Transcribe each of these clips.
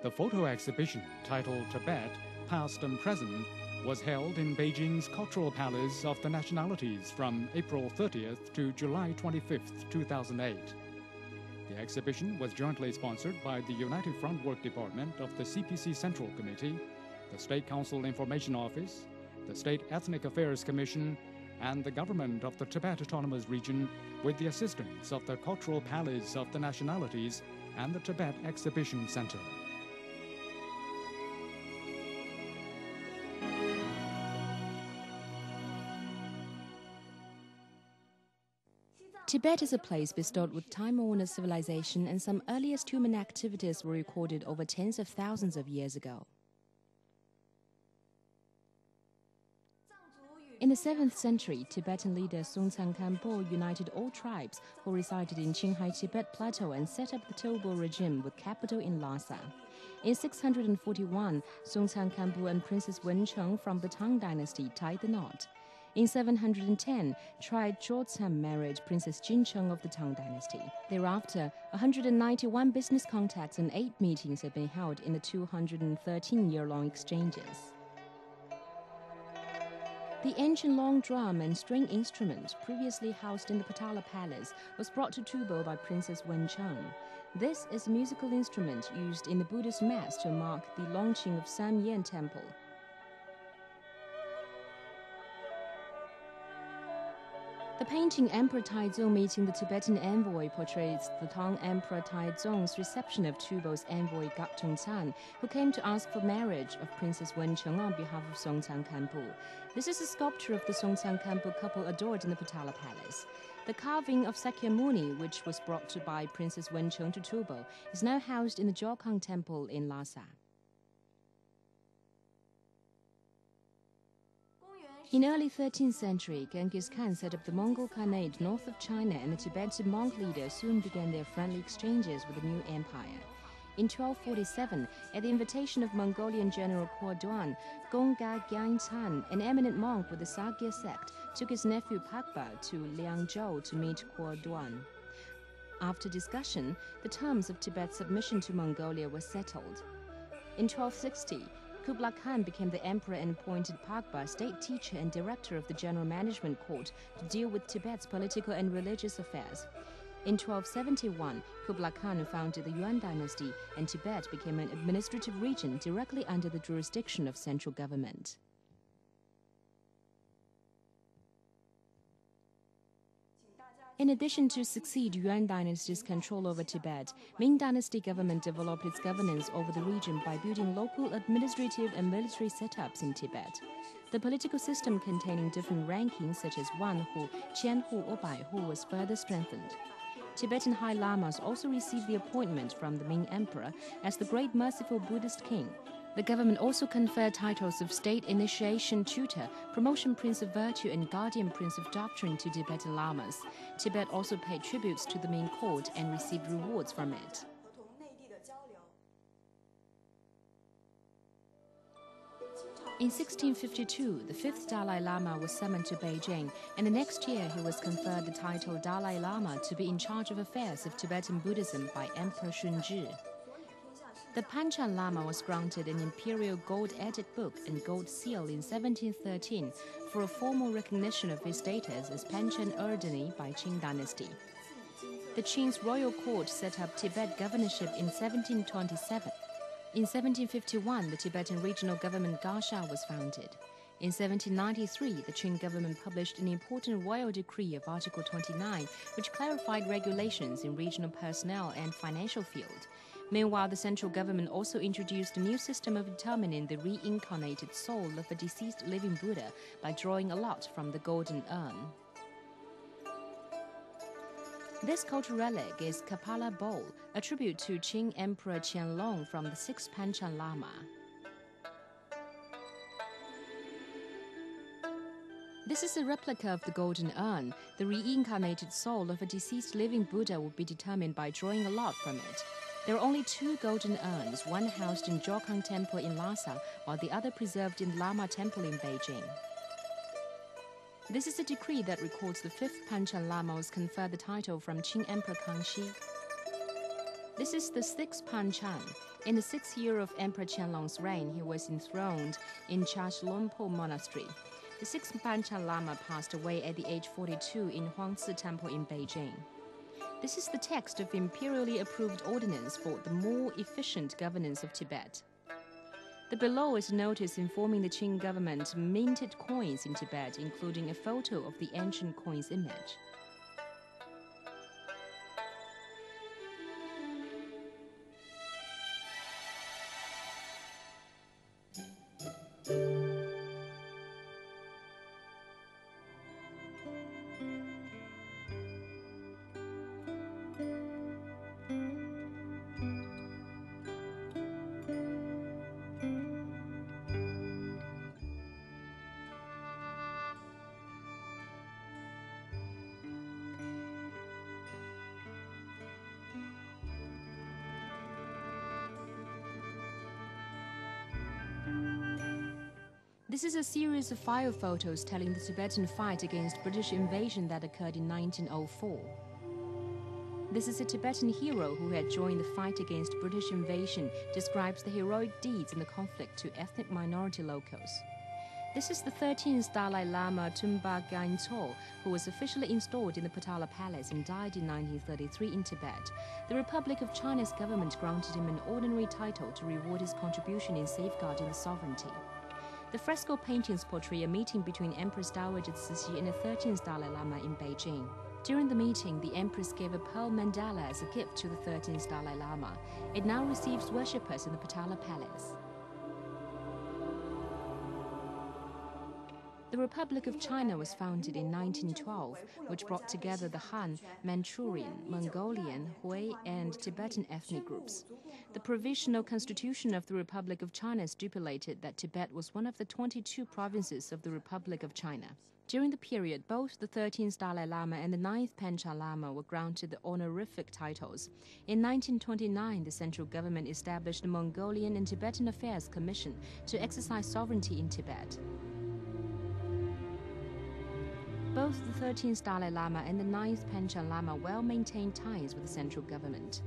The photo exhibition, titled Tibet, Past and Present, was held in Beijing's Cultural Palace of the Nationalities from April 30th to July 25th, 2008. The exhibition was jointly sponsored by the United Front Work Department of the CPC Central Committee, the State Council Information Office, the State Ethnic Affairs Commission, and the government of the Tibet Autonomous Region, with the assistance of the Cultural Palace of the Nationalities and the Tibet Exhibition Center. Tibet is a place bestowed with time-honored civilization, and some earliest human activities were recorded over tens of thousands of years ago. In the 7th century, Tibetan leader Songtsen Khampo united all tribes who resided in Qinghai Tibet Plateau and set up the Toba regime with capital in Lhasa. In 641, Songtsen Khampo and Princess Wencheng from the Tang dynasty tied the knot. In 710, tried Zhorzhan married Princess Jincheng of the Tang dynasty. Thereafter, 191 business contacts and 8 meetings have been held in the 213-year-long exchanges. The ancient long drum and string instrument, previously housed in the Potala Palace, was brought to Tubo by Princess Wencheng. This is a musical instrument used in the Buddhist Mass to mark the launching of Samyen Temple. The painting Emperor Taizong meeting the Tibetan envoy portrays the Tang Emperor Taizong's reception of Tubo's envoy Gaktongzan, who came to ask for marriage of Princess Wencheng on behalf of Songtsen Khampo. This is a sculpture of the Songtsen Khampo couple adored in the Potala Palace. The carving of Sakyamuni, which was brought by Princess Wencheng to Tubo, is now housed in the Jokhang Temple in Lhasa. In early 13th century, Genghis Khan set up the Mongol Khanate north of China, and the Tibetan monk leaders soon began their friendly exchanges with the new empire. In 1247, at the invitation of Mongolian General Duan, Gongga Gyaltsen, an eminent monk with the Sakya sect, took his nephew Pakba to Liangzhou to meet Duan. After discussion, the terms of Tibet's submission to Mongolia were settled. In 1260, Kublai Khan became the emperor and appointed Pakba state teacher and director of the General Management Court to deal with Tibet's political and religious affairs. In 1271, Kublai Khan founded the Yuan dynasty, and Tibet became an administrative region directly under the jurisdiction of central government. In addition to succeed Yuan dynasty's control over Tibet, Ming dynasty government developed its governance over the region by building local administrative and military setups in Tibet. The political system containing different rankings such as Wanhu, Qianhu or Baihu was further strengthened. Tibetan High Lamas also received the appointment from the Ming Emperor as the Great Merciful Buddhist King. The government also conferred titles of State Initiation Tutor, Promotion Prince of Virtue, and Guardian Prince of Doctrine to Tibetan Lamas. Tibet also paid tributes to the Ming court and received rewards from it. In 1652, the 5th Dalai Lama was summoned to Beijing, and the next year he was conferred the title Dalai Lama to be in charge of affairs of Tibetan Buddhism by Emperor Shunzhi. The Panchen Lama was granted an imperial gold-edged book and gold seal in 1713 for a formal recognition of his status as Panchen Erdeni by Qing dynasty. The Qing's royal court set up Tibet governorship in 1727. In 1751, the Tibetan regional government Garsha was founded. In 1793, the Qing government published an important royal decree of Article 29, which clarified regulations in regional personnel and financial field. Meanwhile, the central government also introduced a new system of determining the reincarnated soul of a deceased living Buddha by drawing a lot from the golden urn. This cultural relic is Kapala Bowl, a tribute to Qing Emperor Qianlong from the 6th Panchen Lama. This is a replica of the golden urn. The reincarnated soul of a deceased living Buddha will be determined by drawing a lot from it. There are only 2 golden urns, one housed in Jokhang Temple in Lhasa, while the other preserved in Lama Temple in Beijing. This is a decree that records the 5th Panchen Lama was conferred the title from Qing Emperor Kangxi. This is the sixth Panchen. In the 6th year of Emperor Qianlong's reign, he was enthroned in Chashlunpo Monastery. The 6th Panchen Lama passed away at the age 42 in Huangzi Temple in Beijing. This is the text of imperially approved ordinance for the more efficient governance of Tibet. The below is a notice informing the Qing government minted coins in Tibet, including a photo of the ancient coin's image. This is a series of fire photos telling the Tibetan fight against British invasion that occurred in 1904. This is a Tibetan hero who had joined the fight against British invasion, describes the heroic deeds in the conflict to ethnic minority locals. This is the 13th Dalai Lama Tumba Gyaltso, who was officially installed in the Potala Palace and died in 1933 in Tibet. The Republic of China's government granted him an ordinary title to reward his contribution in safeguarding the sovereignty. The fresco paintings portray a meeting between Empress Dowager Cixi and the 13th Dalai Lama in Beijing. During the meeting, the Empress gave a pearl mandala as a gift to the 13th Dalai Lama. It now receives worshippers in the Potala Palace. The Republic of China was founded in 1912, which brought together the Han, Manchurian, Mongolian, Hui, and Tibetan ethnic groups. The Provisional Constitution of the Republic of China stipulated that Tibet was one of the 22 provinces of the Republic of China. During the period, both the 13th Dalai Lama and the 9th Panchen Lama were granted the honorific titles. In 1929, the central government established the Mongolian and Tibetan Affairs Commission to exercise sovereignty in Tibet. Both the 13th Dalai Lama and the 9th Panchen Lama well maintained ties with the central government.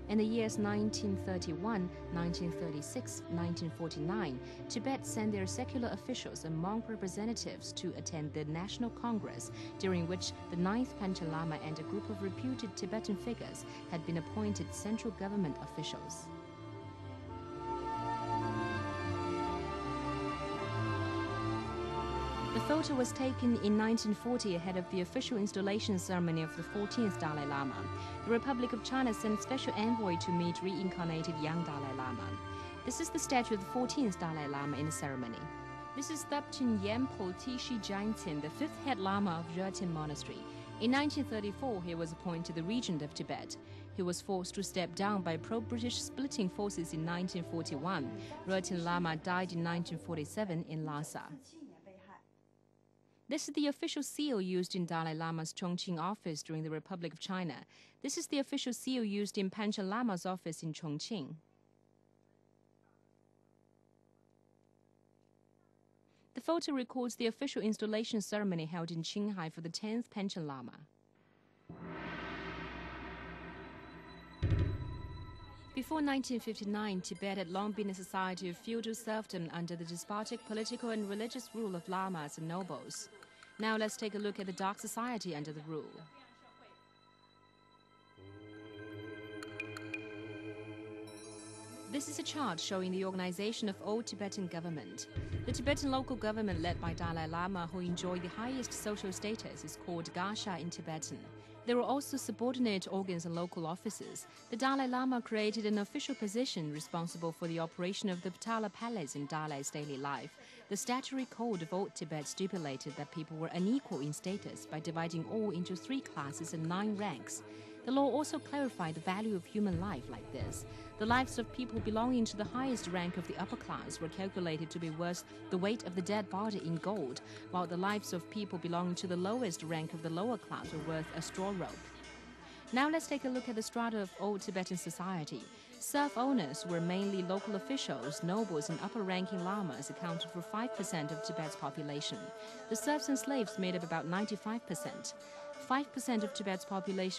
In the years 1931, 1936, 1949, Tibet sent their secular officials and monk representatives to attend the National Congress, during which the 9th Panchen Lama and a group of reputed Tibetan figures had been appointed central government officials. The photo was taken in 1940 ahead of the official installation ceremony of the 14th Dalai Lama. The Republic of China sent special envoy to meet reincarnated young Dalai Lama. This is the statue of the 14th Dalai Lama in the ceremony. This is Thubten Yempo Tishi Gyaltsen, the fifth head Lama of Rirtin Monastery. In 1934, he was appointed the regent of Tibet. He was forced to step down by pro-British splitting forces in 1941. Rirtin Lama died in 1947 in Lhasa. This is the official seal used in Dalai Lama's Chongqing office during the Republic of China. This is the official seal used in Panchen Lama's office in Chongqing. The photo records the official installation ceremony held in Qinghai for the 10th Panchen Lama. Before 1959, Tibet had long been a society of feudal serfdom under the despotic political and religious rule of lamas and nobles. Now let's take a look at the dark society under the rule. This is a chart showing the organization of old Tibetan government. The Tibetan local government led by Dalai Lama, who enjoyed the highest social status, is called Gasha in Tibetan. There were also subordinate organs and local offices. The Dalai Lama created an official position responsible for the operation of the Potala Palace in Dalai's daily life. The statutory code of old Tibet stipulated that people were unequal in status by dividing all into 3 classes and 9 ranks. The law also clarified the value of human life like this. The lives of people belonging to the highest rank of the upper class were calculated to be worth the weight of the dead body in gold, while the lives of people belonging to the lowest rank of the lower class were worth a straw rope. Now let's take a look at the strata of old Tibetan society. Serf owners were mainly local officials, nobles, and upper-ranking lamas accounted for 5% of Tibet's population. The serfs and slaves made up about 95%. 5% of Tibet's population